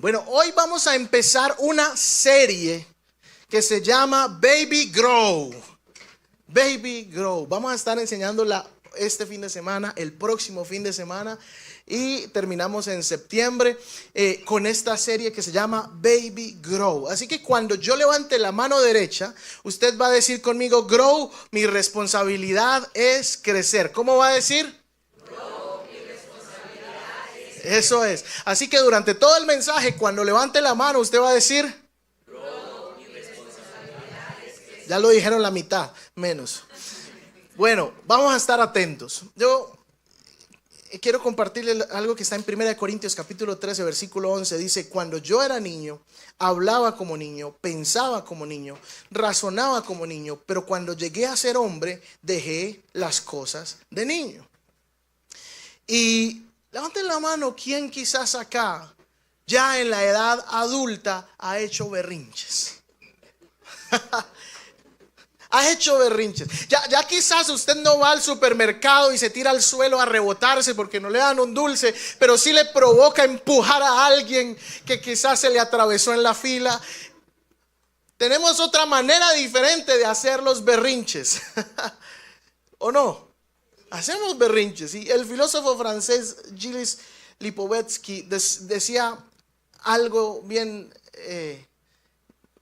Bueno, hoy vamos a empezar una serie que se llama Baby Grow. Baby Grow. Vamos a estar enseñándola este fin de semana, el próximo fin de semana, y terminamos en septiembre con esta serie que se llama Baby Grow. Así que cuando yo levante la mano derecha, usted va a decir conmigo: Grow, mi responsabilidad es crecer. ¿Cómo va a decir? Eso es. Así que durante todo el mensaje, cuando levante la mano, usted va a decir: ya lo dijeron la mitad, menos. Bueno, vamos a estar atentos. Yo quiero compartirle algo que está en 1 Corintios capítulo 13, versículo 11. Dice: cuando yo era niño, hablaba como niño, pensaba como niño, razonaba como niño, pero cuando llegué a ser hombre, dejé las cosas de niño. Y levanten la mano, ¿quién quizás acá, ya en la edad adulta, ha hecho berrinches? Ha hecho berrinches. Ya quizás usted no va al supermercado y se tira al suelo a rebotarse porque no le dan un dulce, pero sí le provoca empujar a alguien que quizás se le atravesó en la fila. Tenemos otra manera diferente de hacer los berrinches. ¿O no? Hacemos berrinches. Y el filósofo francés Gilles Lipovetsky decía algo bien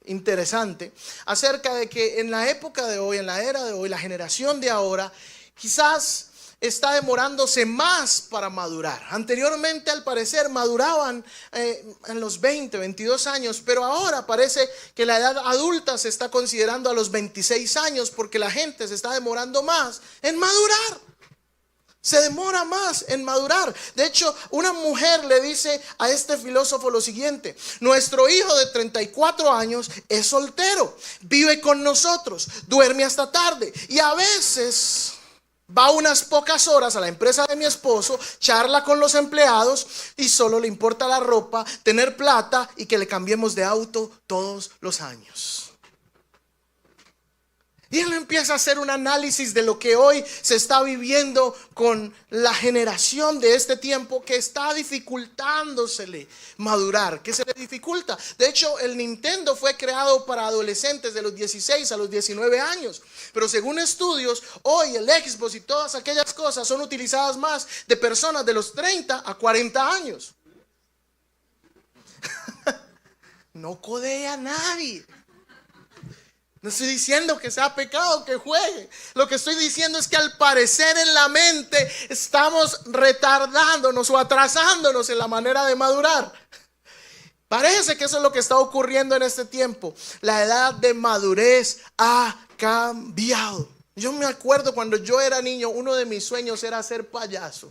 interesante acerca de que en la época de hoy, en la era de hoy, la generación de ahora quizás está demorándose más para madurar. Anteriormente, al parecer, maduraban en los 20, 22 años, pero ahora parece que la edad adulta se está considerando a los 26 años porque la gente se está demorando más en madurar. Se demora más en madurar. De hecho, una mujer le dice a este filósofo lo siguiente: nuestro hijo de 34 años es soltero, vive con nosotros, duerme hasta tarde y a veces va unas pocas horas a la empresa de mi esposo, charla con los empleados y solo le importa la ropa, tener plata y que le cambiemos de auto todos los años. Y él empieza a hacer un análisis de lo que hoy se está viviendo con la generación de este tiempo, que está dificultándosele madurar, que se le dificulta. De hecho, el Nintendo fue creado para adolescentes de los 16 a los 19 años. Pero según estudios, hoy el Xbox y todas aquellas cosas son utilizadas más de personas de los 30 a 40 años. No codea a nadie. No estoy diciendo que sea pecado que juegue. Lo que estoy diciendo es que al parecer en la mente estamos retardándonos o atrasándonos en la manera de madurar. Parece que eso es lo que está ocurriendo en este tiempo. La edad de madurez ha cambiado. Yo me acuerdo cuando yo era niño, uno de mis sueños era ser payaso.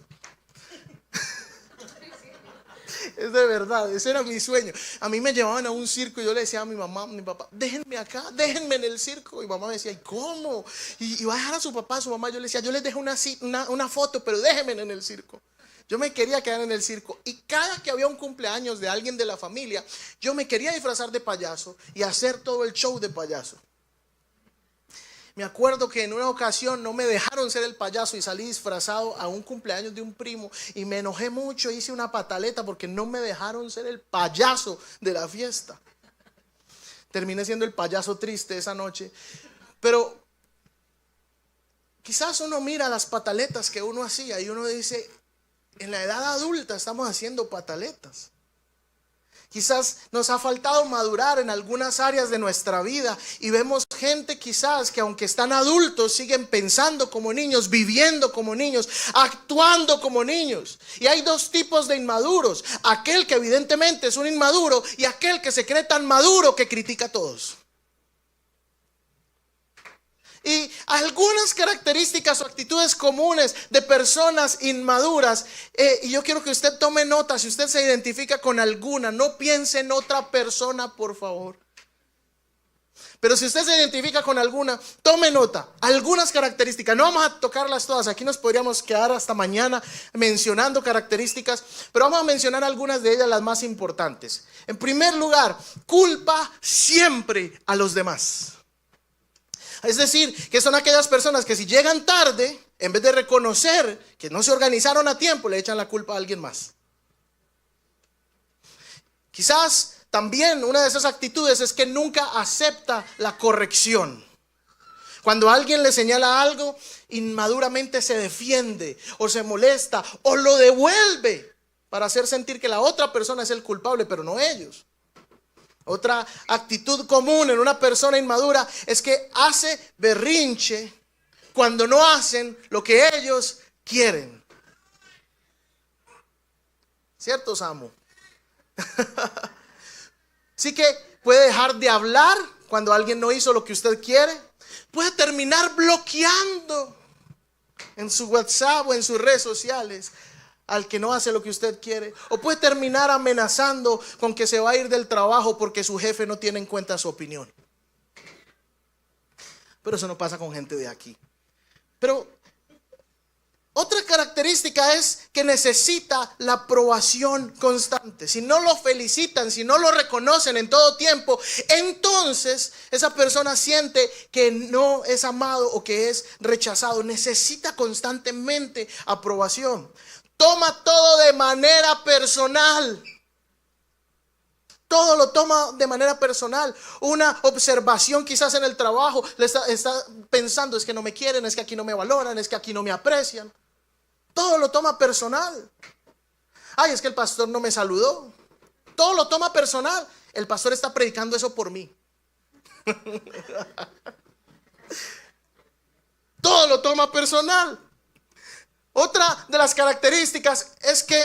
Es de verdad, ese era mi sueño. A mí me llevaban a un circo y yo le decía a mi mamá, a mi papá: déjenme acá, déjenme en el circo. Y mamá me decía: ¿y cómo? Y va a dejar a su papá, a su mamá. Yo le decía: yo les dejo una foto, pero déjenme en el circo. Yo me quería quedar en el circo. Y cada que había un cumpleaños de alguien de la familia, yo me quería disfrazar de payaso y hacer todo el show de payaso. Me acuerdo que en una ocasión no me dejaron ser el payaso y salí disfrazado a un cumpleaños de un primo y me enojé mucho, hice una pataleta porque no me dejaron ser el payaso de la fiesta. Terminé siendo el payaso triste esa noche. Pero quizás uno mira las pataletas que uno hacía y uno dice: en la edad adulta estamos haciendo pataletas. Quizás nos ha faltado madurar en algunas áreas de nuestra vida y vemos gente quizás que aunque están adultos siguen pensando como niños, viviendo como niños, actuando como niños. Y hay dos tipos de inmaduros: aquel que evidentemente es un inmaduro y aquel que se cree tan maduro que critica a todos. Y algunas características o actitudes comunes de personas inmaduras, y yo quiero que usted tome nota. Si usted se identifica con alguna, no piense en otra persona, por favor. Pero si usted se identifica con alguna, tome nota. Algunas características, no vamos a tocarlas todas, aquí nos podríamos quedar hasta mañana mencionando características, pero vamos a mencionar algunas de ellas, las más importantes. En primer lugar, culpa siempre a los demás. Es decir, que son aquellas personas que si llegan tarde, en vez de reconocer que no se organizaron a tiempo, le echan la culpa a alguien más. Quizás también una de esas actitudes es que nunca acepta la corrección. Cuando alguien le señala algo, inmaduramente se defiende o se molesta o lo devuelve para hacer sentir que la otra persona es el culpable, pero no ellos. Otra actitud común en una persona inmadura es que hace berrinche cuando no hacen lo que ellos quieren. ¿Cierto, Samu? Así que puede dejar de hablar cuando alguien no hizo lo que usted quiere. Puede terminar bloqueando en su WhatsApp o en sus redes sociales al que no hace lo que usted quiere. O puede terminar amenazando con que se va a ir del trabajo porque su jefe no tiene en cuenta su opinión. Pero eso no pasa con gente de aquí. Pero otra característica es que necesita la aprobación constante. Si no lo felicitan, si no lo reconocen en todo tiempo, entonces esa persona siente que no es amado o que es rechazado. Necesita constantemente aprobación. Toma todo de manera personal. Todo lo toma de manera personal. Una observación quizás en el trabajo, le está pensando, es que no me quieren, es que aquí no me valoran, es que aquí no me aprecian. Todo lo toma personal. Ay, es que el pastor no me saludó. Todo lo toma personal. El pastor está predicando eso por mí. Todo lo toma personal. Otra de las características es que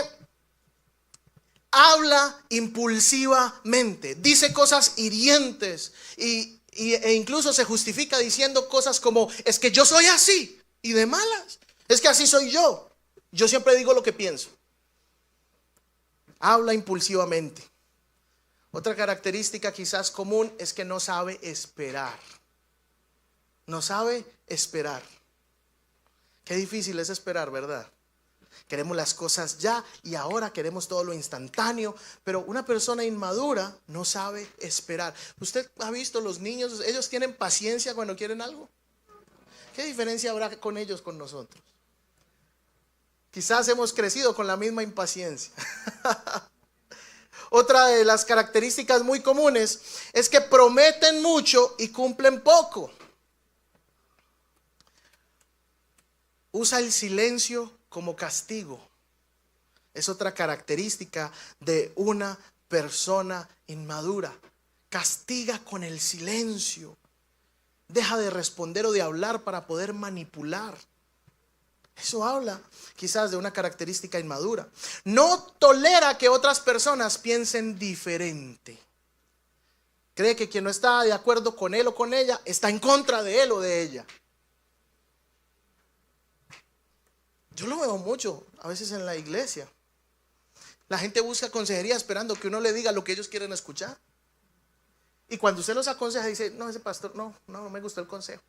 habla impulsivamente, dice cosas hirientes e incluso se justifica diciendo cosas como, es que yo soy así y de malas, es que así soy yo. Yo siempre digo lo que pienso. Habla impulsivamente. Otra característica quizás común es que no sabe esperar. No sabe esperar. Qué difícil es esperar, ¿verdad? Queremos las cosas ya y ahora queremos todo lo instantáneo, pero una persona inmadura no sabe esperar. ¿Usted ha visto los niños? Ellos tienen paciencia cuando quieren algo. ¿Qué diferencia habrá con ellos, con nosotros? Quizás hemos crecido con la misma impaciencia. Otra de las características muy comunes es que prometen mucho y cumplen poco. Usa el silencio como castigo. Es otra característica de una persona inmadura. Castiga con el silencio. Deja de responder o de hablar para poder manipular. Eso habla quizás de una característica inmadura. No tolera que otras personas piensen diferente. Cree que quien no está de acuerdo con él o con ella está en contra de él o de ella. Yo lo veo mucho a veces en la iglesia. La gente busca consejería esperando que uno le diga lo que ellos quieren escuchar. Y cuando usted los aconseja dice, no, ese pastor no me gustó el consejo.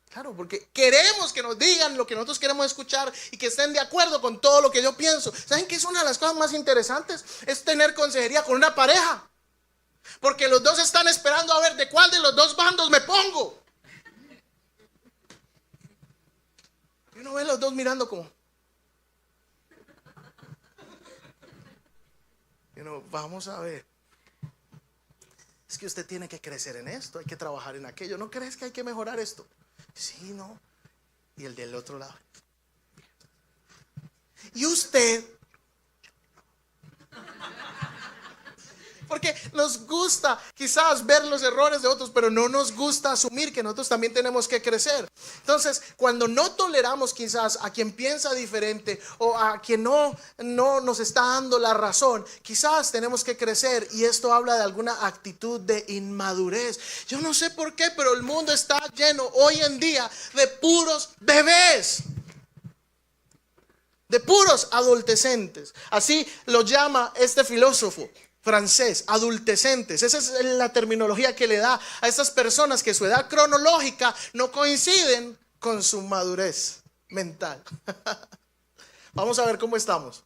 Claro, porque queremos que nos digan lo que nosotros queremos escuchar y que estén de acuerdo con todo lo que yo pienso. ¿Saben qué es una de las cosas más interesantes? Es tener consejería con una pareja. Porque los dos están esperando a ver de cuál de los dos bandos me pongo. Y uno ve a los dos mirando como. Y uno, vamos a ver. Es que usted tiene que crecer en esto, hay que trabajar en aquello. ¿No crees que hay que mejorar esto? Sí, no. Y el del otro lado. Y usted. Porque nos gusta quizás ver los errores de otros, pero no nos gusta asumir que nosotros también tenemos que crecer. Entonces, cuando no toleramos quizás a quien piensa diferente o a quien no nos está dando la razón, quizás tenemos que crecer, y esto habla de alguna actitud de inmadurez. Yo no sé por qué, pero el mundo está lleno hoy en día de puros bebés. De puros adolescentes. Así lo llama este filósofo francés, adultecentes. Esa es la terminología que le da a estas personas que su edad cronológica no coinciden con su madurez mental. Vamos a ver cómo estamos.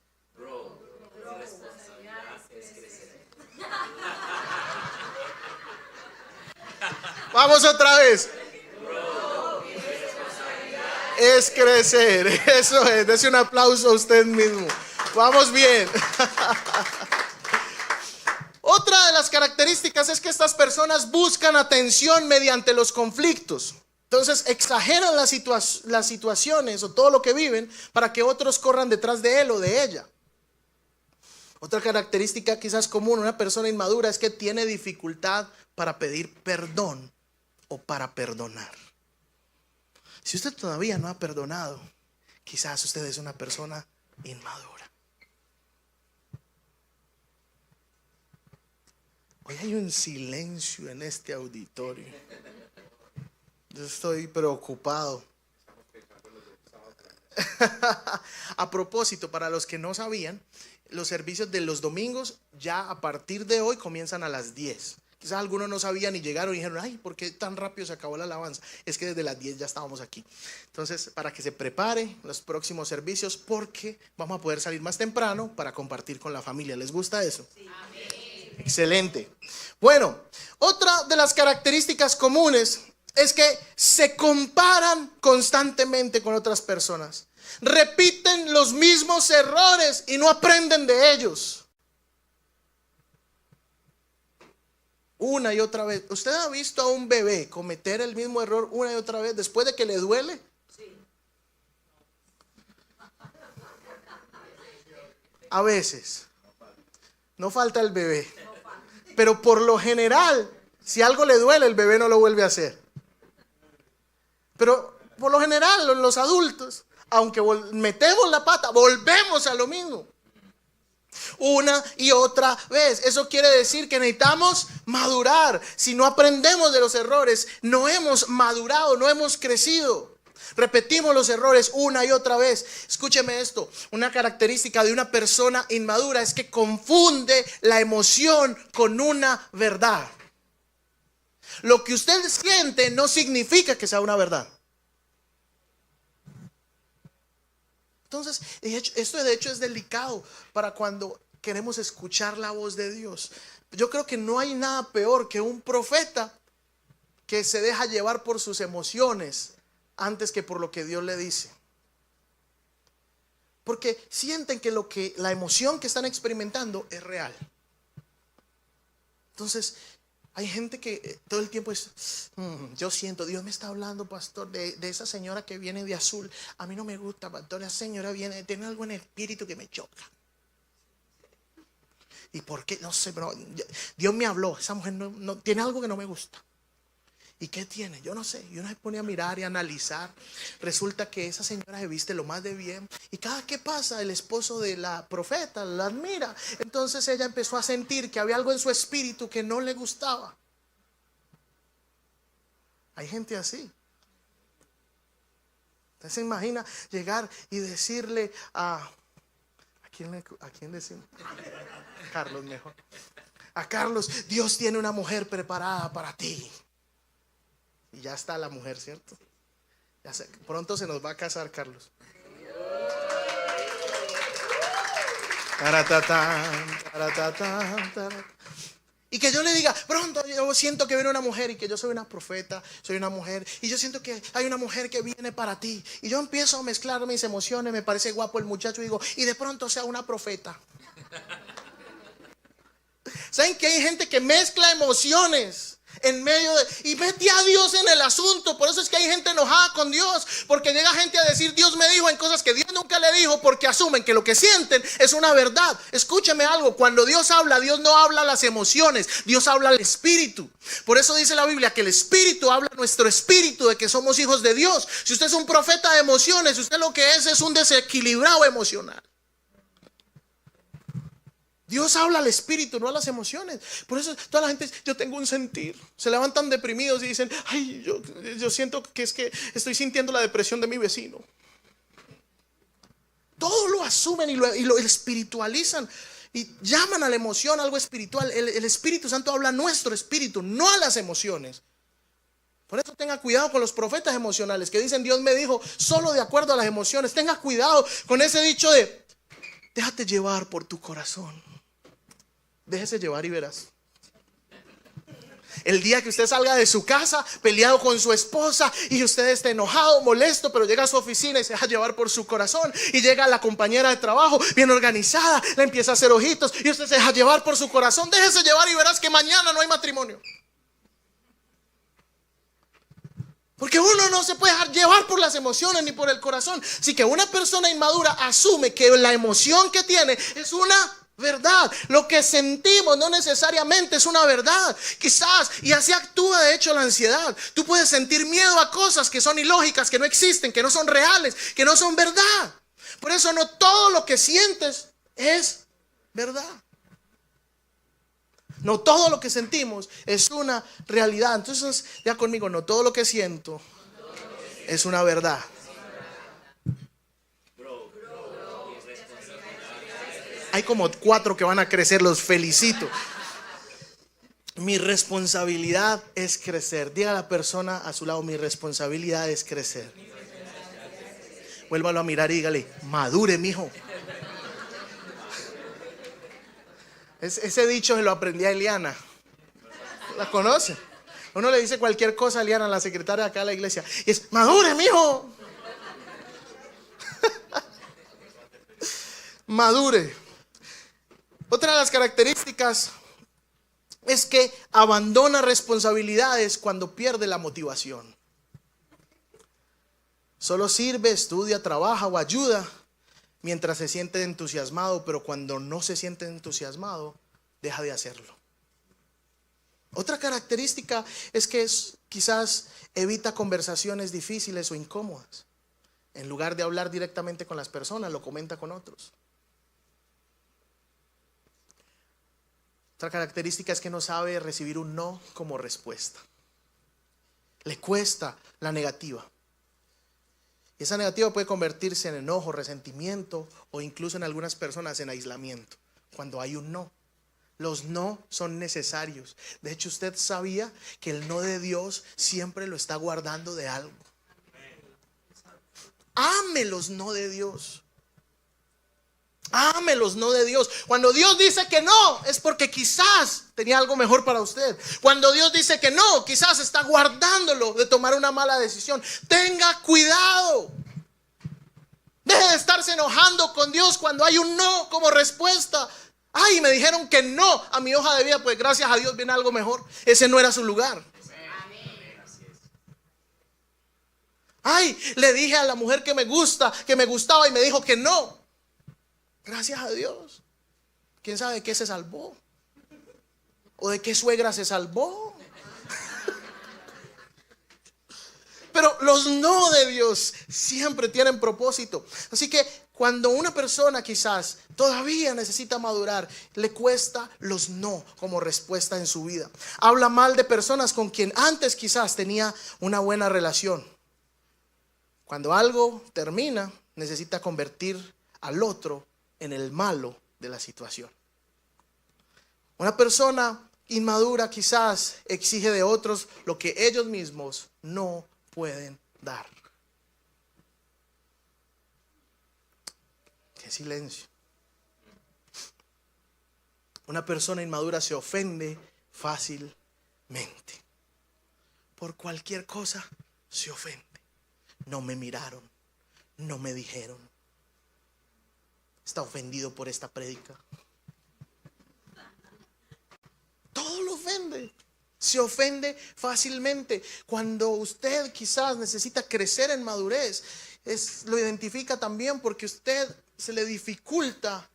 Vamos otra vez. Es crecer. Eso es. Dese un aplauso a usted mismo. Vamos bien. Otra de las características es que estas personas buscan atención mediante los conflictos. Entonces exageran las situaciones o todo lo que viven para que otros corran detrás de él o de ella. Otra característica quizás común, una persona inmadura, es que tiene dificultad para pedir perdón o para perdonar. Si usted todavía no ha perdonado, quizás usted es una persona inmadura. Hoy hay un silencio en este auditorio. Yo estoy preocupado. A propósito, para los que no sabían, los servicios de los domingos ya a partir de hoy comienzan a las 10. Quizás algunos no sabían y llegaron y dijeron, ay, ¿por qué tan rápido se acabó la alabanza? Es que desde las 10 ya estábamos aquí. Entonces, para que se prepare los próximos servicios, porque vamos a poder salir más temprano para compartir con la familia. ¿Les gusta eso? Sí. Amén. Excelente. Bueno, otra de las características comunes es que se comparan constantemente con otras personas. Repiten los mismos errores y no aprenden de ellos. Una y otra vez. ¿Usted ha visto a un bebé cometer el mismo error una y otra vez después de que le duele? Sí. A veces. No falta el bebé. Pero por lo general, si algo le duele, el bebé no lo vuelve a hacer. Pero por lo general, los adultos, aunque metemos la pata, volvemos a lo mismo. Una y otra vez. Eso quiere decir que necesitamos madurar. Si no aprendemos de los errores, no hemos madurado, no hemos crecido. Repetimos los errores una y otra vez. Escúcheme esto. Una característica de una persona inmadura es que confunde la emoción con una verdad. Lo que usted siente no significa que sea una verdad. Entonces, esto de hecho es delicado para cuando queremos escuchar la voz de Dios. Yo creo que no hay nada peor que un profeta que se deja llevar por sus emociones antes que por lo que Dios le dice. Porque sienten que la emoción que están experimentando es real. Entonces, hay gente que todo el tiempo es, yo siento, Dios me está hablando, pastor, de esa señora que viene de azul. A mí no me gusta, pastor, esa señora tiene algo en el espíritu que me choca. ¿Y por qué? No sé, pero Dios me habló, esa mujer no tiene algo que no me gusta. ¿Y qué tiene? Yo no sé. Y uno se pone a mirar y a analizar. Resulta que esa señora se viste lo más de bien. Y cada que pasa, el esposo de la profeta la admira. Entonces ella empezó a sentir que había algo en su espíritu que no le gustaba. Hay gente así. Usted se imagina llegar y decirle ¿a quién decimos? Carlos mejor. A Carlos, Dios tiene una mujer preparada para ti. Y ya está la mujer, ¿cierto? Pronto se nos va a casar Carlos. Y que yo le diga, pronto yo siento que viene una mujer y que yo soy una profeta, soy una mujer. Y yo siento que hay una mujer que viene para ti. Y yo empiezo a mezclar mis emociones, me parece guapo el muchacho y digo, y de pronto sea una profeta. ¿Saben que hay gente que mezcla emociones en medio y mete a Dios en el asunto? Por eso es que hay gente enojada con Dios, porque llega gente a decir Dios me dijo en cosas que Dios nunca le dijo, porque asumen que lo que sienten es una verdad. Escúcheme algo, cuando Dios habla, Dios no habla las emociones, Dios habla al espíritu. Por eso dice la Biblia que el espíritu habla a nuestro espíritu de que somos hijos de Dios. Si usted es un profeta de emociones, usted lo que es un desequilibrado emocional. Dios habla al espíritu, no a las emociones. Por eso toda la gente, yo tengo un sentir. Se levantan deprimidos y dicen, ay, yo siento que es que estoy sintiendo la depresión de mi vecino. Todo lo asumen y lo espiritualizan. Y llaman a la emoción algo espiritual. El Espíritu Santo habla a nuestro espíritu, no a las emociones. Por eso tenga cuidado con los profetas emocionales que dicen Dios me dijo solo de acuerdo a las emociones. Tenga cuidado con ese dicho de déjate llevar por tu corazón. Déjese llevar y verás. El día que usted salga de su casa peleado con su esposa y usted esté enojado, molesto, pero llega a su oficina y se deja llevar por su corazón, y llega la compañera de trabajo bien organizada, le empieza a hacer ojitos y usted se deja llevar por su corazón. Déjese llevar y verás que mañana no hay matrimonio. Porque uno no se puede dejar llevar por las emociones ni por el corazón. Así que una persona inmadura asume que la emoción que tiene es una verdad. Lo que sentimos no necesariamente es una verdad. Quizás, y así actúa de hecho la ansiedad. Tú puedes sentir miedo a cosas que son ilógicas, que no existen, que no son reales, que no son verdad. Por eso no todo lo que sientes es verdad. No todo lo que sentimos es una realidad. Entonces, ya conmigo, no todo lo que siento es una verdad. Hay como 4 que van a crecer, los felicito. Mi responsabilidad es crecer. Diga a la persona a su lado, mi responsabilidad es crecer. Vuélvalo a mirar y dígale, madure, mijo. Ese dicho se lo aprendí a Eliana. ¿La conoce? Uno le dice cualquier cosa a Eliana, la secretaria de acá de la iglesia, y es, madure, mijo. Madure. Otra de las características es que abandona responsabilidades cuando pierde la motivación. Solo sirve, estudia, trabaja o ayuda mientras se siente entusiasmado, pero cuando no se siente entusiasmado, deja de hacerlo. Otra característica es que quizás evita conversaciones difíciles o incómodas. En lugar de hablar directamente con las personas, lo comenta con otros. Otra característica es que no sabe recibir un no como respuesta. Le cuesta la negativa. Y esa negativa puede convertirse en enojo, resentimiento o incluso en algunas personas en aislamiento. Cuando hay un no. Los no son necesarios. De hecho, usted sabía que el no de Dios siempre lo está guardando de algo. Ame los no de Dios. Ame los no de Dios. Cuando Dios dice que no, es porque quizás tenía algo mejor para usted. Cuando Dios dice que no, quizás está guardándolo de tomar una mala decisión. Tenga cuidado. Deje de estarse enojando con Dios cuando hay un no como respuesta. Ay, me dijeron que no a mi hoja de vida, pues gracias a Dios viene algo mejor. Ese no era su lugar. Ay, le dije a la mujer que me gustaba y me dijo que no. Gracias a Dios. ¿Quién sabe de qué se salvó? ¿O de qué suegra se salvó? Pero los no de Dios siempre tienen propósito. Así que cuando una persona quizás todavía necesita madurar, le cuesta los no como respuesta en su vida. Habla mal de personas con quien antes quizás tenía una buena relación. Cuando algo termina, necesita convertir al otro en el malo de la situación. Una persona inmadura quizás exige de otros lo que ellos mismos no pueden dar. Qué silencio. Una persona inmadura se ofende fácilmente. Por cualquier cosa se ofende. No me miraron, no me dijeron. Está ofendido por esta prédica. Todo lo ofende. Se ofende fácilmente. Cuando usted quizás necesita crecer en madurez, lo identifica también porque usted se le dificulta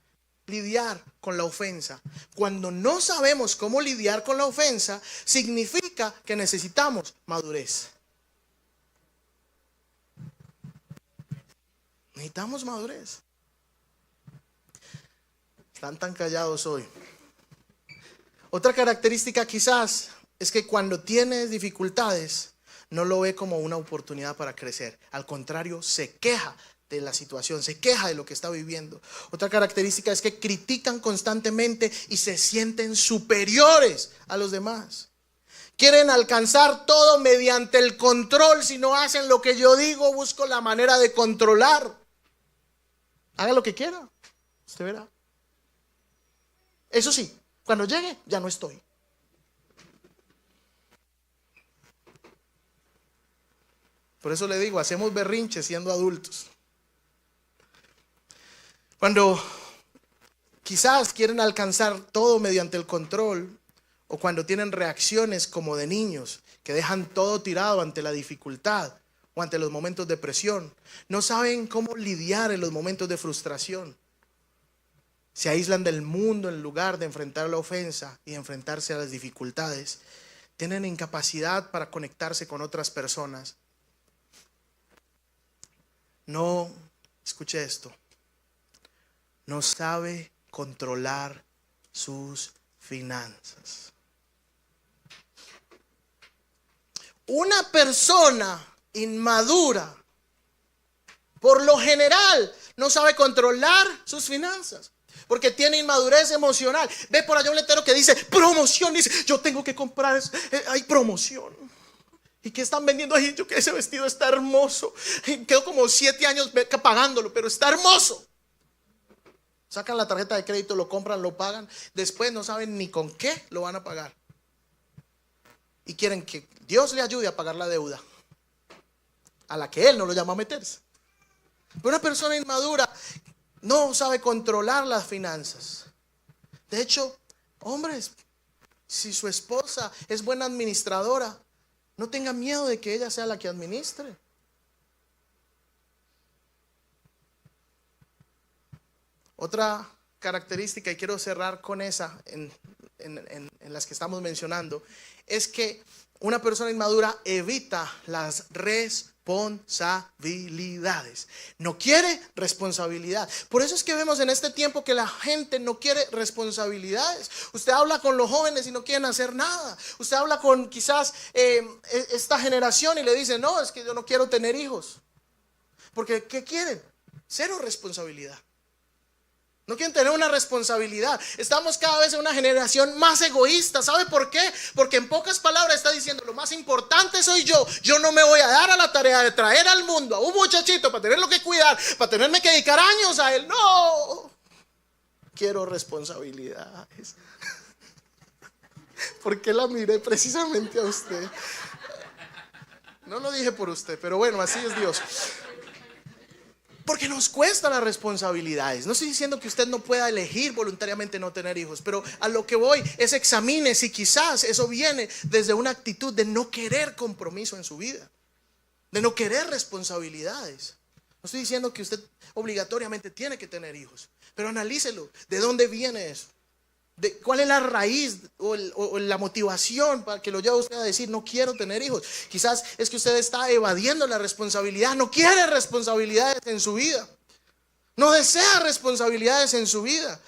lidiar con la ofensa. Cuando no sabemos cómo lidiar con la ofensa, significa que necesitamos madurez. Necesitamos madurez. Están tan callados hoy. Otra característica quizás es que cuando tienes dificultades, no lo ve como una oportunidad para crecer. Al contrario, se queja de la situación, se queja de lo que está viviendo. Otra característica es que critican constantemente y se sienten superiores a los demás. Quieren alcanzar todo mediante el control. Si no hacen lo que yo digo, busco la manera de controlar. Haga lo que quiera, usted verá. Eso sí, cuando llegue ya no estoy. Por eso le digo, hacemos berrinches siendo adultos. Cuando quizás quieren alcanzar todo mediante el control, o cuando tienen reacciones como de niños que dejan todo tirado ante la dificultad o ante los momentos de presión, no saben cómo lidiar en los momentos de frustración. Se aíslan del mundo en lugar de enfrentar la ofensa y enfrentarse a las dificultades. Tienen incapacidad para conectarse con otras personas. No, escuche esto, no sabe controlar sus finanzas. Una persona inmadura, por lo general, no sabe controlar sus finanzas, porque tiene inmadurez emocional. Ve por allá un letrero que dice promoción, dice yo tengo que comprar, hay promoción. ¿Y qué están vendiendo ahí? Yo que ese vestido está hermoso. Quedo como 7 años pagándolo, pero está hermoso. Sacan la tarjeta de crédito, lo compran, lo pagan. Después no saben ni con qué lo van a pagar. Y quieren que Dios le ayude a pagar la deuda a la que Él no lo llama a meterse. Pero una persona inmadura no sabe controlar las finanzas. De hecho, hombres, si su esposa es buena administradora, no tenga miedo de que ella sea la que administre. Otra característica, y quiero cerrar con esa en las que estamos mencionando, es que una persona inmadura evita las responsabilidades. No quiere responsabilidad. Por eso es que vemos en este tiempo que la gente no quiere responsabilidades. Usted habla con los jóvenes y no quieren hacer nada. Usted habla con quizás esta generación y le dice, no, es que yo no quiero tener hijos. Porque ¿qué quieren? Cero responsabilidad. No quieren tener una responsabilidad. Estamos cada vez en una generación más egoísta. ¿Sabe por qué? Porque en pocas palabras está diciendo, lo más importante soy yo. Yo no me voy a dar a la tarea de traer al mundo a un muchachito para tenerlo que cuidar, para tenerme que dedicar años a él. No, quiero responsabilidades. ¿Por qué la miré precisamente a usted? No lo dije por usted, pero bueno, así es Dios. Porque nos cuesta las responsabilidades. No estoy diciendo que usted no pueda elegir voluntariamente no tener hijos, pero a lo que voy es examine si quizás eso viene desde una actitud de no querer compromiso en su vida, de no querer responsabilidades. No estoy diciendo que usted obligatoriamente tiene que tener hijos, pero analícelo. ¿De dónde viene eso? ¿Cuál es la raíz o la motivación para que lo lleve a usted a decir no quiero tener hijos? Quizás es que usted está evadiendo la responsabilidad, no quiere responsabilidades en su vida, no desea responsabilidades en su vida.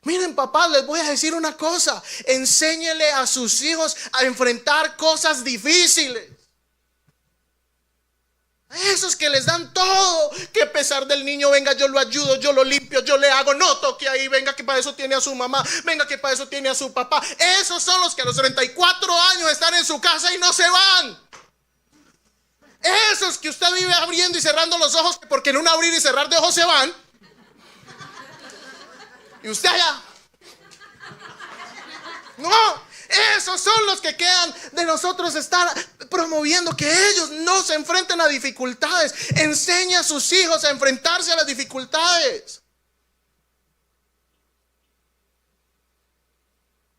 Miren, papás, les voy a decir una cosa: enséñele a sus hijos a enfrentar cosas difíciles. Esos que les dan todo, que a pesar del niño, venga, yo lo ayudo, yo lo limpio, yo le hago, no toque ahí, venga que para eso tiene a su mamá, venga que para eso tiene a su papá. Esos son los que a los 34 años están en su casa y no se van. Esos que usted vive abriendo y cerrando los ojos, porque en un abrir y cerrar de ojos se van. Y usted allá. No, esos son los que quedan de nosotros estar promoviendo que ellos no se enfrenten a dificultades. Enseña a sus hijos a enfrentarse a las dificultades.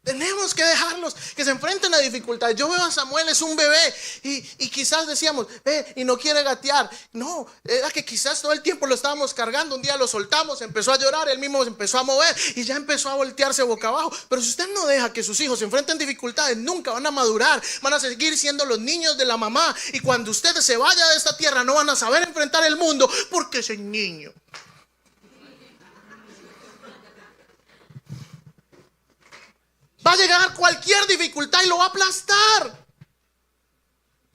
Tenemos que dejarlos que se enfrenten a dificultades. Yo veo a Samuel, es un bebé, y quizás decíamos, y no quiere gatear. No, era que quizás todo el tiempo lo estábamos cargando. Un día lo soltamos, empezó a llorar, él mismo se empezó a mover y ya empezó a voltearse boca abajo. Pero si usted no deja que sus hijos se enfrenten dificultades, nunca van a madurar. Van a seguir siendo los niños de la mamá. Y cuando usted se vaya de esta tierra, no van a saber enfrentar el mundo porque es el niño. Va a llegar cualquier dificultad y lo va a aplastar.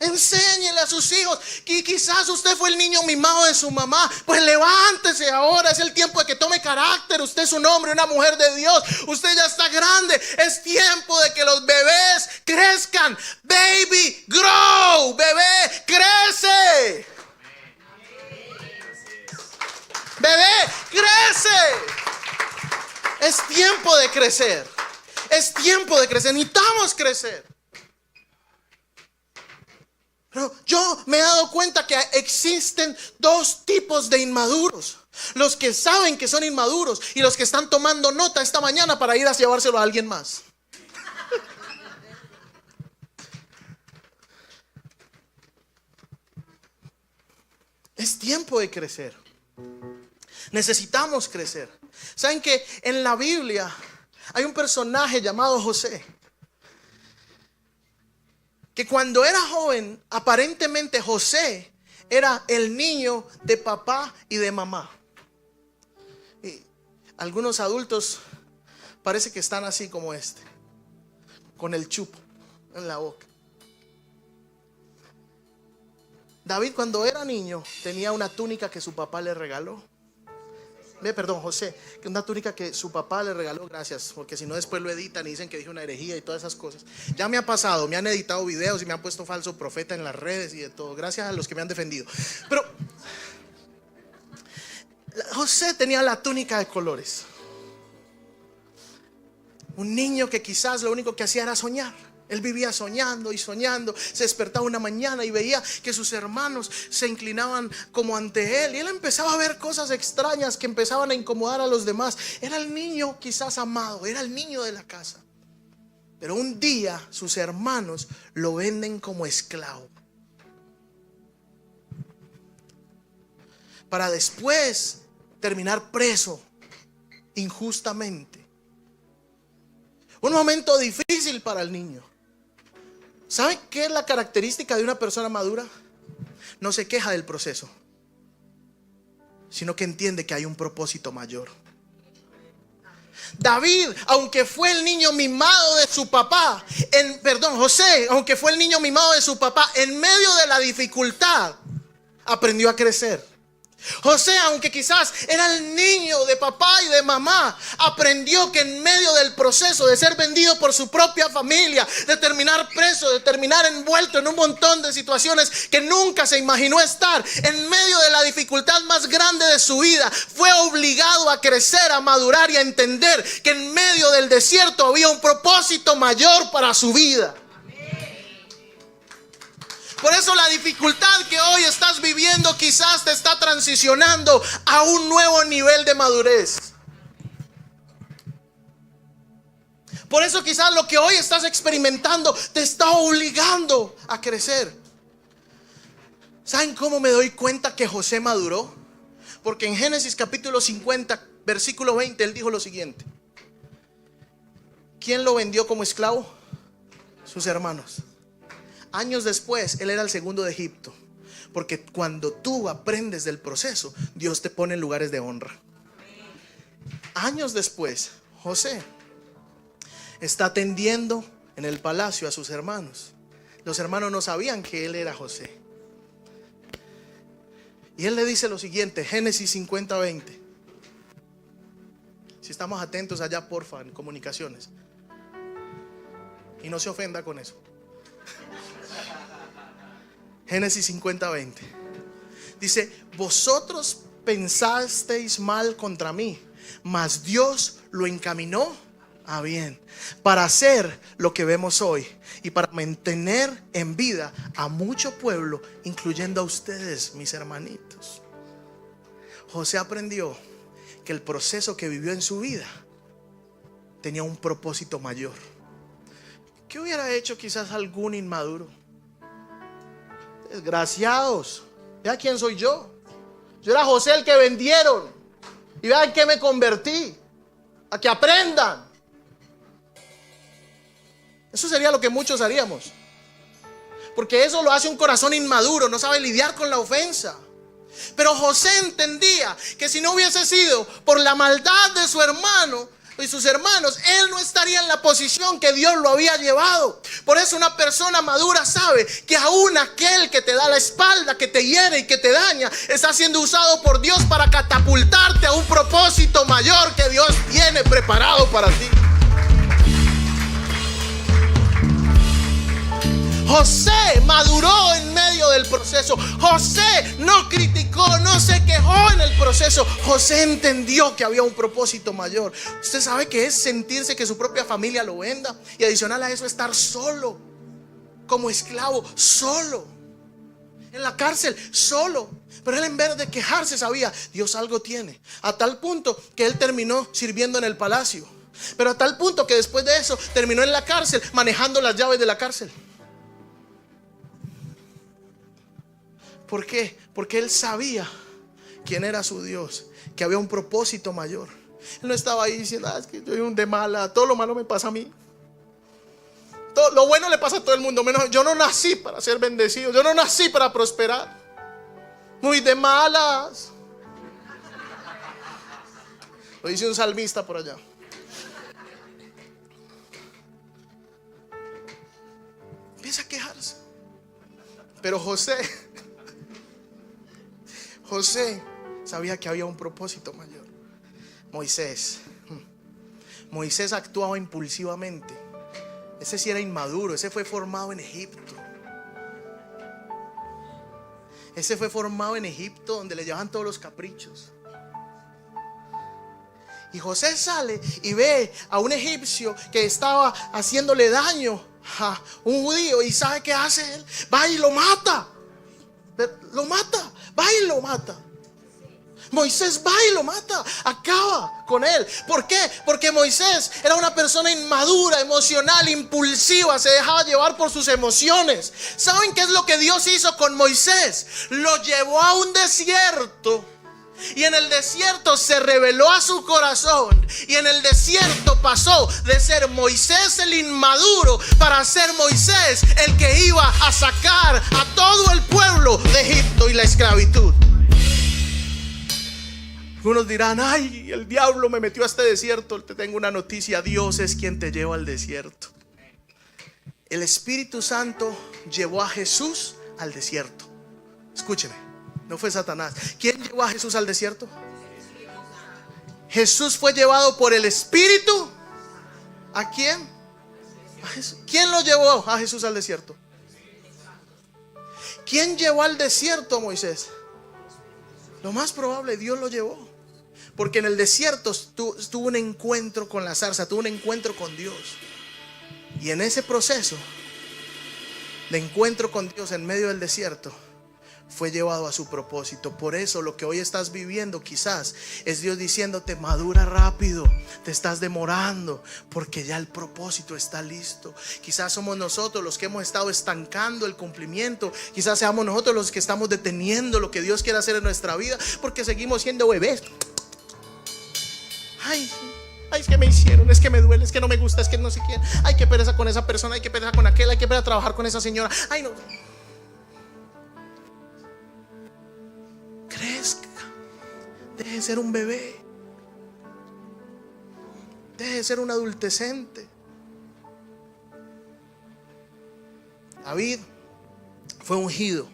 Enséñele a sus hijos. Y quizás usted fue el niño mimado de su mamá. Pues levántese ahora. Es el tiempo de que tome carácter. Usted es un hombre, una mujer de Dios. Usted ya está grande. Es tiempo de que los bebés crezcan. Baby, grow. Bebé, crece. Bebé, crece. Es tiempo de crecer. Es tiempo de crecer, necesitamos crecer. Pero yo me he dado cuenta que existen dos tipos de inmaduros. Los que saben que son inmaduros y los que están tomando nota esta mañana para ir a llevárselo a alguien más. Es tiempo de crecer. Necesitamos crecer. ¿Saben que en la Biblia hay un personaje llamado José? Que cuando era joven, aparentemente José era el niño de papá y de mamá. Y algunos adultos parece que están así como este, con el chupo en la boca. David, cuando era niño, tenía una túnica que su papá le regaló. José, que una túnica que su papá le regaló, gracias, porque si no después lo editan y dicen que dije una herejía y todas esas cosas. Ya me ha pasado, me han editado videos y me han puesto falso profeta en las redes y de todo, gracias a los que me han defendido. Pero José tenía la túnica de colores. Un niño que quizás lo único que hacía era soñar. Él vivía soñando y soñando. Se despertaba una mañana y veía que sus hermanos se inclinaban como ante él. Y él empezaba a ver cosas extrañas que empezaban a incomodar a los demás. Era el niño quizás amado, era el niño de la casa. Pero un día sus hermanos lo venden como esclavo. Para después terminar preso injustamente. Un momento difícil para el niño. ¿Saben qué es la característica de una persona madura? No se queja del proceso, sino que entiende que hay un propósito mayor. David, aunque fue el niño mimado de su papá, José, aunque fue el niño mimado de su papá, en medio de la dificultad, aprendió a crecer. José, aunque quizás era el niño de papá y de mamá, aprendió que en medio del proceso de ser vendido por su propia familia, de terminar preso, de terminar envuelto en un montón de situaciones que nunca se imaginó estar, en medio de la dificultad más grande de su vida, fue obligado a crecer, a madurar y a entender que en medio del desierto había un propósito mayor para su vida. Por eso la dificultad que hoy estás viviendo quizás te está transicionando a un nuevo nivel de madurez. Por eso quizás lo que hoy estás experimentando te está obligando a crecer. ¿Saben cómo me doy cuenta que José maduró? Porque en Génesis capítulo 50, versículo 20, él dijo lo siguiente. ¿Quién lo vendió como esclavo? Sus hermanos. Años después, él era el segundo de Egipto. Porque cuando tú aprendes del proceso, Dios te pone en lugares de honra. Años después, José está atendiendo en el palacio a sus hermanos. Los hermanos no sabían que él era José. Y él le dice lo siguiente, Génesis 50:20. Si estamos atentos allá, porfa, en comunicaciones. Y no se ofenda con eso. Génesis 50:20. Dice, vosotros pensasteis mal contra mí, mas Dios lo encaminó a bien, para hacer lo que vemos hoy y para mantener en vida a mucho pueblo, incluyendo a ustedes, mis hermanitos. José aprendió que el proceso que vivió en su vida tenía un propósito mayor. ¿Qué hubiera hecho quizás algún inmaduro? Desgraciados, vean quién soy yo. Yo era José el que vendieron. Y vean que me convertí. A que aprendan. Eso sería lo que muchos haríamos. Porque eso lo hace un corazón inmaduro. No sabe lidiar con la ofensa. Pero José entendía que si no hubiese sido por la maldad de su hermano y sus hermanos, él no estaría en la posición que Dios lo había llevado. Por eso una persona madura sabe que aún aquel que te da la espalda, que te hiere y que te daña, está siendo usado por Dios para catapultarte a un propósito mayor que Dios tiene preparado para ti. José maduró en medio del proceso. José no criticó, no se quejó en el proceso. José entendió que había un propósito mayor. Usted sabe que es sentirse que su propia familia lo venda, y adicional a eso estar solo, como esclavo, solo. en la cárcel, solo. Pero él, en vez de quejarse, sabía, Dios algo tiene. A tal punto que él terminó sirviendo en el palacio. Pero a tal punto que después de eso terminó en la cárcel, manejando las llaves de la cárcel. ¿Por qué? Porque él sabía quién era su Dios, que había un propósito mayor. Él no estaba ahí diciendo, es que yo soy un de mala, todo lo malo me pasa a mí. Todo lo bueno le pasa a todo el mundo, menos yo. No nací para ser bendecido, yo no nací para prosperar. Muy de malas. Lo dice un salmista por allá. Empieza a quejarse. Pero José sabía que había un propósito mayor. Moisés actuaba impulsivamente. Ese sí era inmaduro. Ese fue formado en Egipto. Ese fue formado en Egipto, donde le llevaban todos los caprichos. Y José sale y ve a un egipcio que estaba haciéndole daño a un judío. ¿Y sabe qué hace él? Va y lo mata. Va y lo mata. Moisés va y lo mata, acaba con él. ¿Por qué? Porque Moisés era una persona inmadura, emocional, impulsiva, se dejaba llevar por sus emociones. ¿Saben qué es lo que Dios hizo con Moisés? Lo llevó a un desierto. Y en el desierto se reveló a su corazón. Y en el desierto pasó de ser Moisés el inmaduro para ser Moisés el que iba a sacar a todo el pueblo de Egipto y la esclavitud. Algunos dirán, ay, el diablo me metió a este desierto. Te tengo una noticia, Dios es quien te lleva al desierto. El Espíritu Santo llevó a Jesús al desierto. Escúcheme, no fue Satanás. ¿Quién llevó a Jesús al desierto? Jesús fue llevado por el Espíritu. ¿A quién? A Jesús. ¿Quién lo llevó a Jesús al desierto? ¿Quién llevó al desierto a Moisés? Lo más probable, Dios lo llevó. Porque en el desierto tuvo un encuentro con la zarza, tuvo un encuentro con Dios. Y en ese proceso de encuentro con Dios en medio del desierto, fue llevado a su propósito. Por eso lo que hoy estás viviendo quizás es Dios diciéndote, madura rápido, te estás demorando, porque ya el propósito está listo. Quizás somos nosotros los que hemos estado estancando el cumplimiento. Quizás seamos nosotros los que estamos deteniendo lo que Dios quiere hacer en nuestra vida, porque seguimos siendo bebés. Ay, es que me hicieron, es que me duele, es que no me gusta, es que no sé quién. Ay, qué pereza con esa persona, ay, qué pereza con aquel, ay, qué pereza trabajar con esa señora. Ay, no. Crezca. Deje de ser un bebé. Deje de ser un adolescente. David fue ungido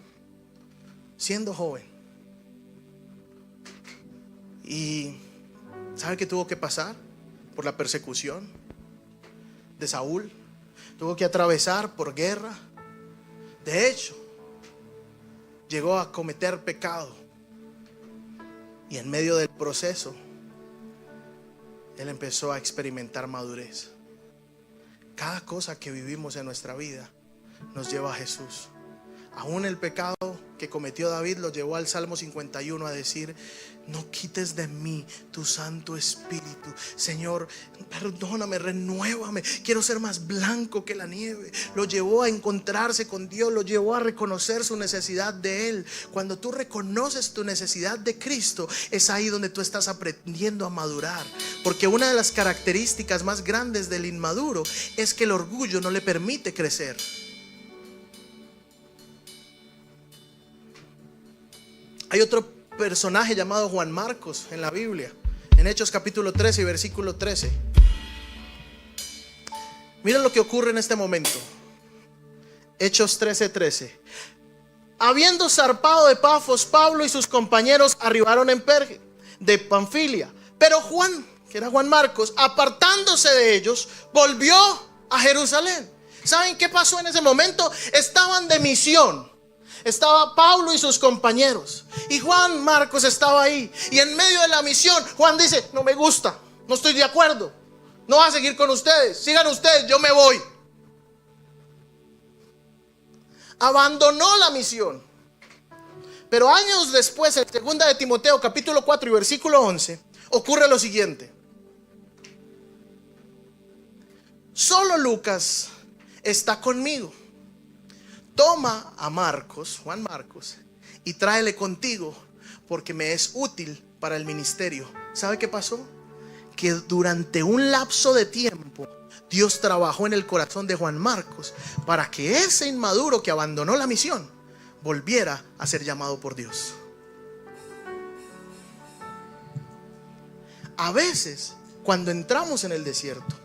siendo joven. Y ¿sabe qué tuvo que pasar? Por la persecución de Saúl. Tuvo que atravesar por guerra. De hecho, llegó a cometer pecado. Y en medio del proceso, él empezó a experimentar madurez. Cada cosa que vivimos en nuestra vida nos lleva a Jesús. Aún el pecado que cometió David lo llevó al Salmo 51 a decir, no quites de mí tu Santo Espíritu. Señor, perdóname, renuévame. Quiero ser más blanco que la nieve. Lo llevó a encontrarse con Dios, lo llevó a reconocer su necesidad de Él. Cuando tú reconoces tu necesidad de Cristo, es ahí donde tú estás aprendiendo a madurar. Porque una de las características más grandes del inmaduro es que el orgullo no le permite crecer. Hay otro personaje llamado Juan Marcos en la Biblia, en Hechos capítulo 13 y versículo 13. Miren lo que ocurre en este momento. Hechos 13:13. Habiendo zarpado de Pafos, Pablo y sus compañeros arribaron en Perge de Panfilia. Pero Juan, que era Juan Marcos, apartándose de ellos, volvió a Jerusalén. ¿Saben qué pasó en ese momento? Estaban de misión. Estaba Pablo y sus compañeros, y Juan Marcos estaba ahí. Y en medio de la misión, Juan dice, no me gusta, no estoy de acuerdo, no voy a seguir con ustedes, sigan ustedes, yo me voy. Abandonó la misión. Pero años después, en 2 de Timoteo capítulo 4 y versículo 11, ocurre lo siguiente. Solo Lucas está conmigo. Toma a Marcos, Juan Marcos, y tráele contigo, porque me es útil para el ministerio. ¿Sabe qué pasó? Que durante un lapso de tiempo Dios trabajó en el corazón de Juan Marcos para que ese inmaduro que abandonó la misión volviera a ser llamado por Dios. A veces, cuando entramos en el desierto,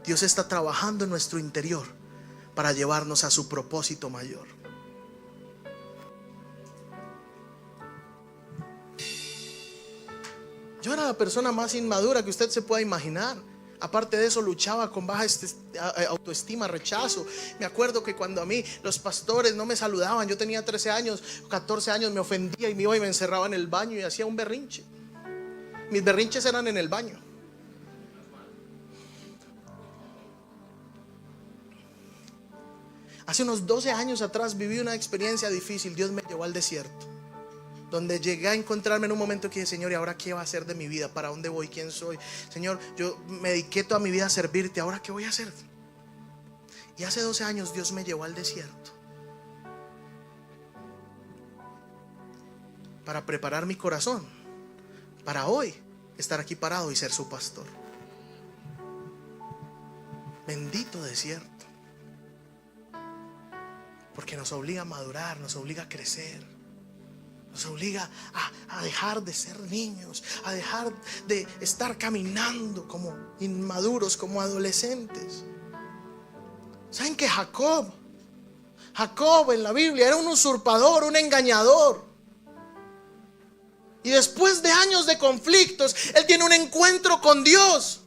Dios está trabajando en nuestro interior para llevarnos a su propósito mayor. Yo era la persona más inmadura que usted se pueda imaginar. Aparte de eso, luchaba con baja autoestima, rechazo. Me acuerdo que cuando a mí los pastores no me saludaban, yo tenía 13 años, 14 años, me ofendía y me iba y me encerraba en el baño y hacía un berrinche. Mis berrinches eran en el baño. Hace unos 12 años atrás viví una experiencia difícil. Dios me llevó al desierto, donde llegué a encontrarme en un momento que dije: Señor, ¿y ahora qué va a hacer de mi vida? ¿Para dónde voy? ¿Quién soy? Señor, yo me dediqué toda mi vida a servirte, ¿ahora qué voy a hacer? Y hace 12 años Dios me llevó al desierto para preparar mi corazón para hoy estar aquí parado y ser su pastor. Bendito desierto, porque nos obliga a madurar, nos obliga a crecer, nos obliga a dejar de ser niños, a dejar de estar caminando como inmaduros, como adolescentes. ¿Saben que Jacob en la Biblia era un usurpador, un engañador? Y después de años de conflictos, él tiene un encuentro con Dios,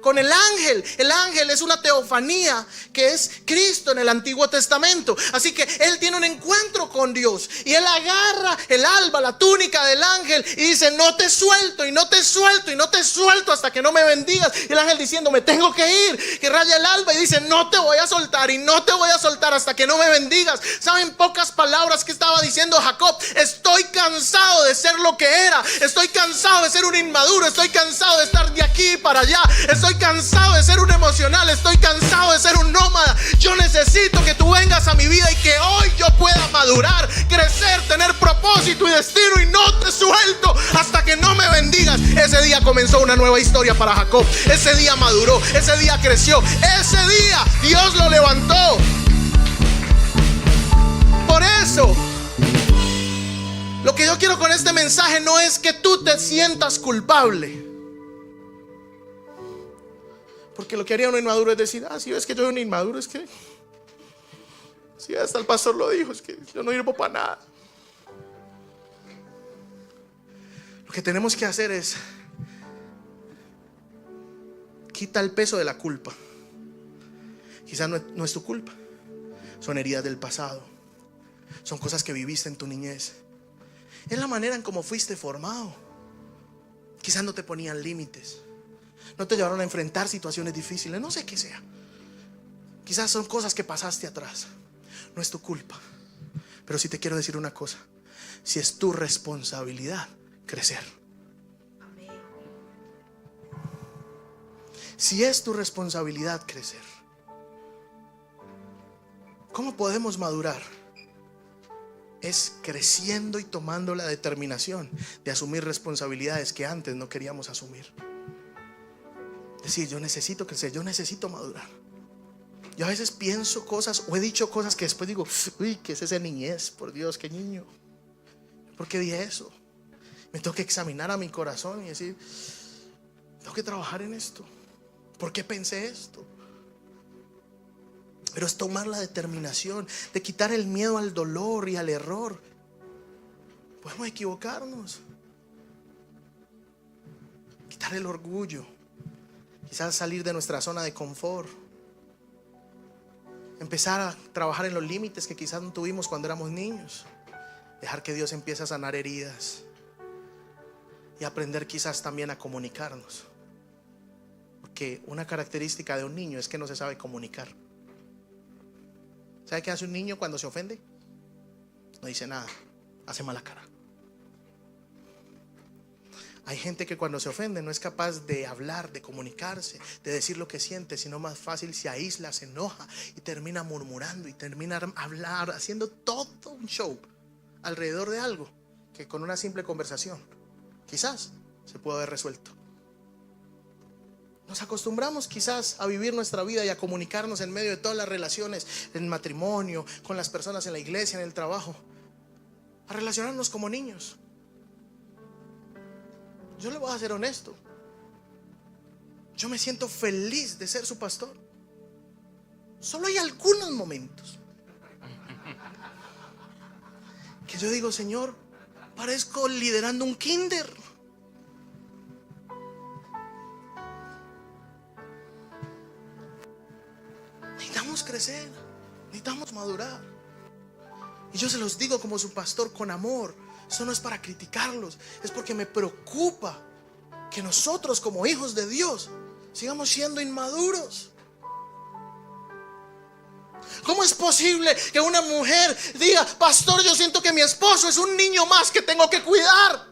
con el ángel. El ángel es una teofanía que es Cristo en el Antiguo Testamento. Así que él tiene un encuentro con Dios y él agarra el alba, la túnica del ángel, y dice: no te suelto, y no te suelto, y no te suelto hasta que no me bendigas. Y el ángel diciendo: me tengo que ir. Que raya el alba y dice: no te voy a soltar, y no te voy a soltar hasta que no me bendigas. ¿Saben pocas palabras que estaba diciendo Jacob? Estoy cansado de ser lo que era. Estoy cansado de ser un inmaduro. Estoy cansado de estar de aquí para allá. Estoy cansado de ser un emocional. Estoy cansado de ser un nómada. Yo necesito que tú vengas a mi vida y que hoy yo pueda madurar, crecer, tener propósito y destino, y no te suelto hasta que no me bendigas. Ese día comenzó una nueva historia para Jacob. Ese día maduró, ese día creció, ese día Dios lo levantó. Por eso, lo que yo quiero con este mensaje no es que tú te sientas culpable, porque lo que haría un inmaduro es decir: si ves que yo soy un inmaduro, es que si hasta el pastor lo dijo, es que yo no sirvo para nada. Lo que tenemos que hacer es: quita el peso de la culpa. Quizás no es tu culpa, son heridas del pasado, son cosas que viviste en tu niñez, es la manera en cómo fuiste formado. Quizás no te ponían límites, no te llevaron a enfrentar situaciones difíciles, no sé qué sea. Quizás son cosas que pasaste atrás. No es tu culpa, pero sí te quiero decir una cosa: si es tu responsabilidad crecer. Si es tu responsabilidad crecer. ¿Cómo podemos madurar? Es creciendo y tomando la determinación de asumir responsabilidades que antes no queríamos asumir. Decir: yo necesito crecer, yo necesito madurar. Yo a veces pienso cosas o he dicho cosas que después digo: uy, ¿qué es esa niñez? Por Dios, qué niño. ¿Por qué dije eso? Me tengo que examinar a mi corazón y decir: tengo que trabajar en esto. ¿Por qué pensé esto? Pero es tomar la determinación de quitar el miedo al dolor y al error. Podemos equivocarnos. Quitar el orgullo. Quizás salir de nuestra zona de confort. Empezar a trabajar en los límites que quizás no tuvimos cuando éramos niños. Dejar que Dios empiece a sanar heridas. Y aprender quizás también a comunicarnos. Porque una característica de un niño es que no se sabe comunicar. ¿Sabe qué hace un niño cuando se ofende? No dice nada. hace mala cara. Hay gente que cuando se ofende no es capaz de hablar, de comunicarse, de decir lo que siente, sino más fácil se aísla, se enoja y termina murmurando y termina hablar, haciendo todo un show alrededor de algo que con una simple conversación quizás se puede haber resuelto. Nos acostumbramos quizás a vivir nuestra vida y a comunicarnos en medio de todas las relaciones, en matrimonio, con las personas en la iglesia, en el trabajo, a relacionarnos como niños. Yo le voy a ser honesto. Yo me siento feliz de ser su pastor. Solo hay algunos momentos que yo digo, Señor, parezco liderando un kinder. Necesitamos crecer, necesitamos madurar. Y yo se los digo como su pastor con amor. Eso no es para criticarlos, es porque me preocupa que nosotros como hijos de Dios sigamos siendo inmaduros. ¿Cómo es posible que una mujer diga, pastor, yo siento que mi esposo es un niño más que tengo que cuidar?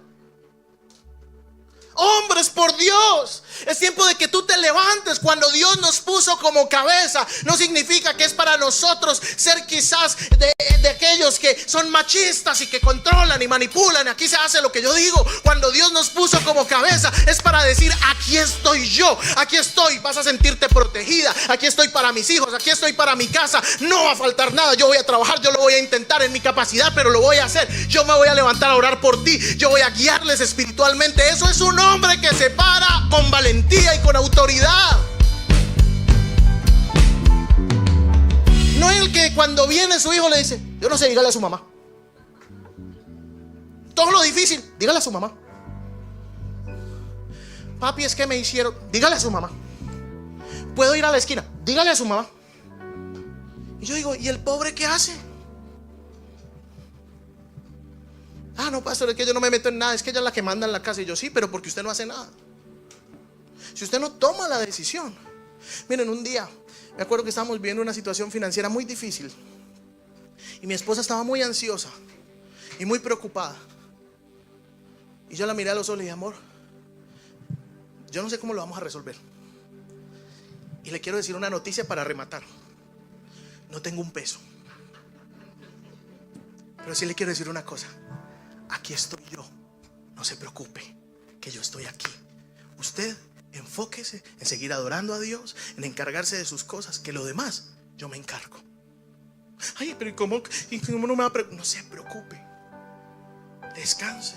Hombres, por Dios, es tiempo de que tú te levantes. Cuando Dios nos puso como cabeza, no significa que es para nosotros ser quizás de aquellos que son machistas y que controlan y manipulan. Aquí se hace lo que yo digo. Cuando Dios nos puso como cabeza, es para decir, aquí estoy yo, aquí estoy, vas a sentirte protegida, aquí estoy para mis hijos, aquí estoy para mi casa, no va a faltar nada. Yo voy a trabajar, yo lo voy a intentar en mi capacidad, pero lo voy a hacer. Yo me voy a levantar a orar por ti, yo voy a guiarles espiritualmente. Eso es un hombre que se para con valentía y con autoridad. No el que cuando viene su hijo le dice, yo no sé, dígale a su mamá. Todo lo difícil, dígale a su mamá. Papi, es que me hicieron, dígale a su mamá. Puedo ir a la esquina, dígale a su mamá. Y yo digo, ¿y el pobre qué hace? Ah, no, pastor, es que yo no me meto en nada, es que ella es la que manda en la casa. Y yo, sí, pero porque usted no hace nada. Si usted no toma la decisión. Miren, un día me acuerdo que estábamos viviendo una situación financiera muy difícil y mi esposa estaba muy ansiosa y muy preocupada. Y yo la miré a los ojos y le dije, amor, yo no sé cómo lo vamos a resolver. Y le quiero decir una noticia para rematar. No tengo un peso, pero sí le quiero decir una cosa. Aquí estoy yo, no se preocupe, que yo estoy aquí. Usted enfóquese en seguir adorando a Dios, en encargarse de sus cosas, que lo demás yo me encargo. Ay, pero ¿y cómo no me va a preocupar? No se preocupe, descanse.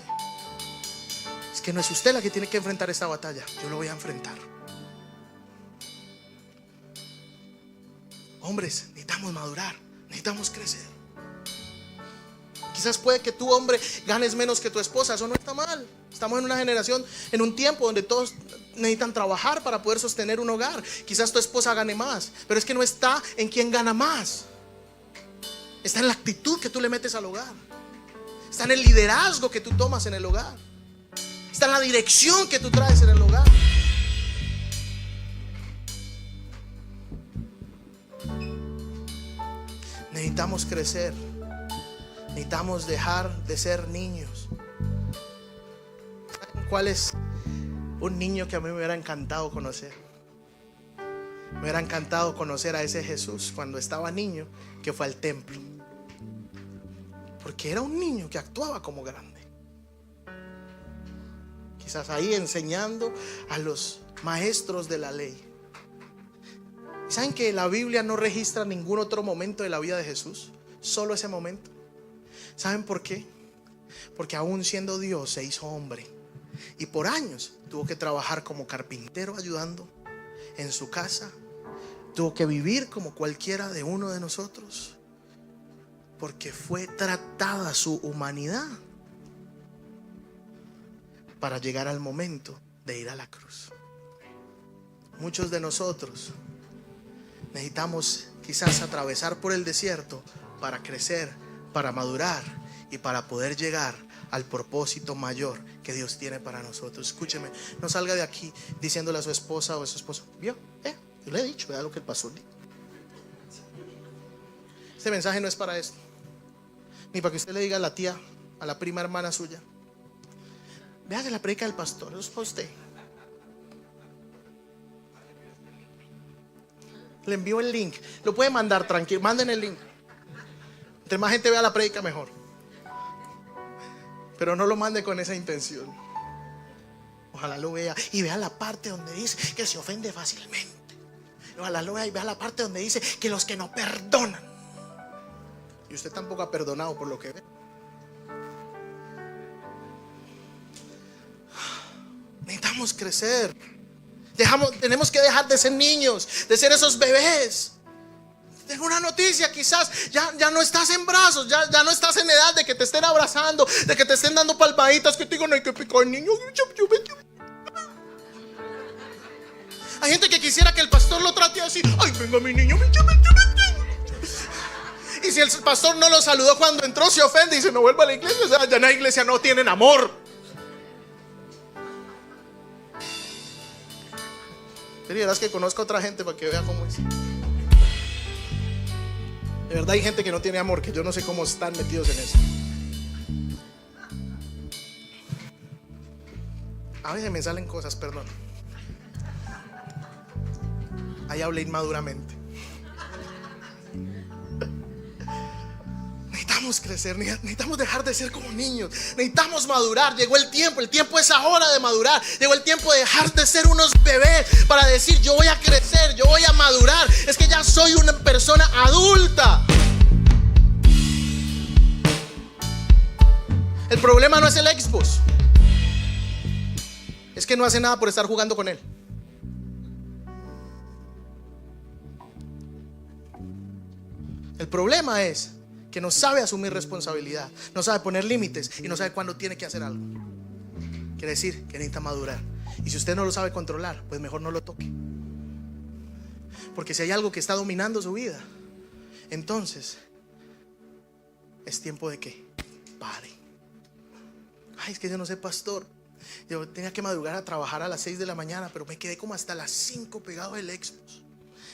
Es que no es usted la que tiene que enfrentar esta batalla, yo lo voy a enfrentar. Hombres, necesitamos madurar, necesitamos crecer. Quizás puede que tú, hombre, ganes menos que tu esposa. Eso no está mal. Estamos en una generación, en un tiempo donde todos necesitan trabajar para poder sostener un hogar. Quizás tu esposa gane más, pero es que no está en quién gana más. Está en la actitud que tú le metes al hogar. Está en el liderazgo que tú tomas en el hogar. Está en la dirección que tú traes en el hogar. Necesitamos crecer. Necesitamos dejar de ser niños. ¿Saben cuál es un niño que a mí me hubiera encantado conocer? Me hubiera encantado conocer a ese Jesús cuando estaba niño, que fue al templo. Porque era un niño que actuaba como grande. Quizás ahí enseñando a los maestros de la ley. ¿Saben que la Biblia no registra ningún otro momento de la vida de Jesús? Solo ese momento. ¿Saben por qué? Porque aún siendo Dios se hizo hombre y por años tuvo que trabajar como carpintero ayudando en su casa. Tuvo que vivir como cualquiera de uno de nosotros, porque fue tratada su humanidad para llegar al momento de ir a la cruz. Muchos de nosotros necesitamos quizás atravesar por el desierto para crecer, para madurar y para poder llegar al propósito mayor que Dios tiene para nosotros. Escúcheme, no salga de aquí diciéndole a su esposa o a su esposo, ¿vio? Yo le he dicho, vea lo que el pastor dijo. Este mensaje no es para esto, ni para que usted le diga a la tía, a la prima hermana suya: vea que la predica del pastor, eso es para usted. Le envío el link. Lo puede mandar, tranquilo, manden el link. Entre más gente vea la predica, mejor. Pero no lo mande con esa intención. Ojalá lo vea y vea la parte donde dice que se ofende fácilmente. Ojalá lo vea y vea la parte donde dice que los que no perdonan. Y usted tampoco ha perdonado por lo que ve. Necesitamos crecer. Tenemos que dejar de ser niños, de ser esos bebés. Tengo una noticia: quizás ya no estás en brazos, ya no estás en edad de que te estén abrazando, de que te estén dando palmaditas, que te digan: hay que picar, niño. Hay gente que quisiera que el pastor lo trate así: ay, venga mi niño. Y si el pastor no lo saludó cuando entró, se ofende y dice: no vuelva a la iglesia. O sea, ya en la iglesia no tienen amor. Pero verás que conozco a otra gente para que vea cómo es. De verdad hay gente que no tiene amor, que yo no sé cómo están metidos en eso. A veces me salen cosas, perdón. Ahí hablé inmaduramente. Necesitamos crecer, necesitamos dejar de ser como niños. Necesitamos madurar. Llegó el tiempo es ahora de madurar. Llegó el tiempo de dejar de ser unos bebés para decir: yo voy a crecer, yo voy a madurar. Es que ya soy una persona adulta. El problema no es el Xbox, es que no hace nada por estar jugando con él. El problema es que no sabe asumir responsabilidad, no sabe poner límites y no sabe cuándo tiene que hacer algo. Quiere decir que necesita madurar. Y si usted no lo sabe controlar, pues mejor no lo toque. Porque si hay algo que está dominando su vida, entonces es tiempo de que pare. Ay, es que yo no sé, pastor, yo tenía que madrugar a trabajar a las 6 de la mañana, pero me quedé como hasta las 5 pegado del Xbox.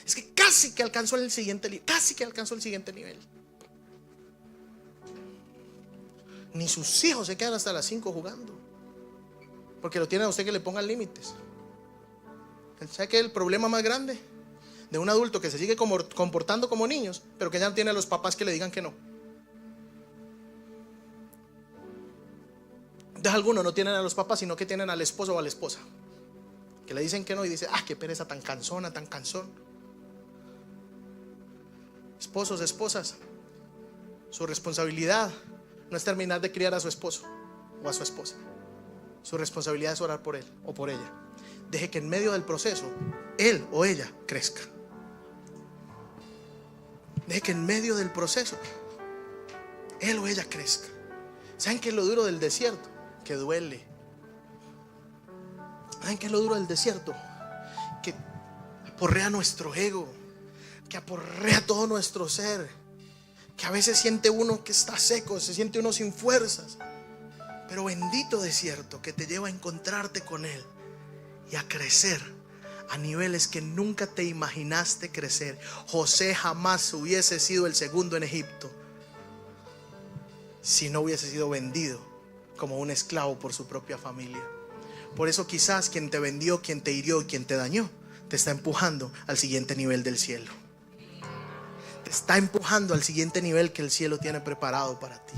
Es que casi que alcanzó el siguiente nivel. Ni sus hijos se quedan hasta las 5 jugando, porque lo tiene a usted que le pongan límites. ¿Sabe qué es el problema más grande de un adulto que se sigue comportando como niños, pero que ya no tiene a los papás que le digan que no? Entonces algunos no tienen a los papás, sino que tienen al esposo o a la esposa que le dicen que no y dice: ah, qué pereza, tan cansona, tan cansón. Esposos, esposas, su responsabilidad no es terminar de criar a su esposo o a su esposa. Su responsabilidad es orar por él o por ella. Deje que en medio del proceso él o ella crezca. Deje que en medio del proceso él o ella crezca. ¿Saben qué es lo duro del desierto? Que duele. ¿Saben qué es lo duro del desierto? Que aporrea nuestro ego, que aporrea todo nuestro ser, que a veces siente uno que está seco, se siente uno sin fuerzas. Pero bendito desierto que te lleva a encontrarte con Él y a crecer a niveles que nunca te imaginaste crecer. José jamás hubiese sido el segundo en Egipto si no hubiese sido vendido como un esclavo por su propia familia. Por eso quizás quien te vendió, quien te hirió, quien te dañó, te está empujando al siguiente nivel del cielo. Te está empujando al siguiente nivel que el cielo tiene preparado para ti.